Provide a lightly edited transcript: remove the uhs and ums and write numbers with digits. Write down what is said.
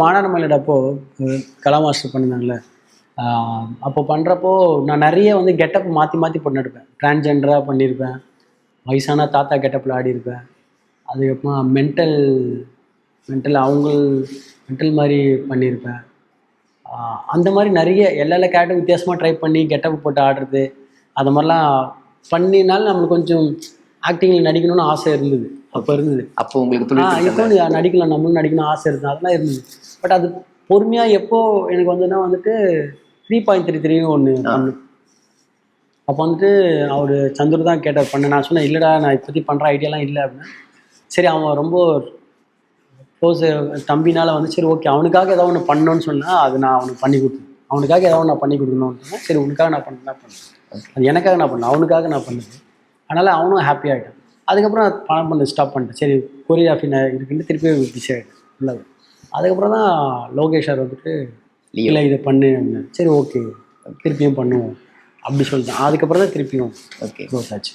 மாநாடு மயிலடப்போ கலா மாஸ்டர் பண்ணியிருந்தாங்கல்ல, அப்போ பண்ணுறப்போ நான் நிறைய வந்து கெட்டப் மாற்றி மாற்றி பண்ணிருப்பேன். டிரான்ஸ்ஜெண்டராக பண்ணியிருப்பேன், வயசான தாத்தா கெட்டப்பில் ஆடியிருப்பேன். அதுக்கப்புறமா மென்டல் மென்டல் அவங்க மென்டல் மாதிரி பண்ணியிருப்பேன். அந்த மாதிரி நிறைய எல்லா கேரக்டரும் வித்தியாசமாக ட்ரை பண்ணி கெட்டப் போட்டு ஆடுறது, அது மாதிரிலாம் பண்ணினாலும் நம்மளுக்கு கொஞ்சம் ஆக்டிங்கில் நடிக்கணும்னு ஆசை இருந்தது. அப்போ ஓகே. இருந்தது. அப்போ உங்களுக்கு துளிர்த்து இப்போ நடிக்கலாம், நம்மளும் நடிக்கணும் ஆசை இருந்தது, அதெல்லாம் இருந்தது. பட் அது பொறுமையாக எப்போ எனக்கு வந்துன்னா வந்துட்டு 3.33ன்னு ஒன்று பண்ணு. அப்போ வந்துட்டு அவர் சந்துரு தான் கேட்டார் பண்ண. நான் சொன்னேன் இல்லைடா நான் இப்போதைக்கு பண்ணுற ஐடியாலாம் இல்லை அப்படின்னா. சரி அவன் ரொம்ப க்ளோஸு தம்பினால வந்து சரி ஓகே அவனுக்காக ஏதாவது ஒன்று பண்ணணும்னு சொன்னால் அது நான் அவனுக்கு பண்ணி கொடுத்தேன். அவனுக்காக ஏதாவது ஒன்று நான் பண்ணி கொடுக்கணும்னு சரி உனக்காக நான் பண்ணேன். அது எனக்காக நான் பண்ணேன், அவனுக்காக நான் பண்ணது. அதனால் அவனும் ஹாப்பி ஆகிட்டான். அதுக்கப்புறம் நான் பணம் பண்ண ஸ்டாப் பண்ணிட்டேன். சரி கொரியோகிராஃபி இருக்குன்னு திருப்பி பிஸி ஆகிட்டேன் ஃபுல்லாக. அதுக்கப்புறம் தான் லோகேஷ் சார் வந்துட்டு இல்லை இதை பண்ணு அப்படின்னு. சரி ஓகே திருப்பியும் பண்ணுவோம் அப்படி சொல்லிட்டேன். அதுக்கப்புறம் தான் திருப்பியும் ஓகே க்ளோஸ் ஆச்சு.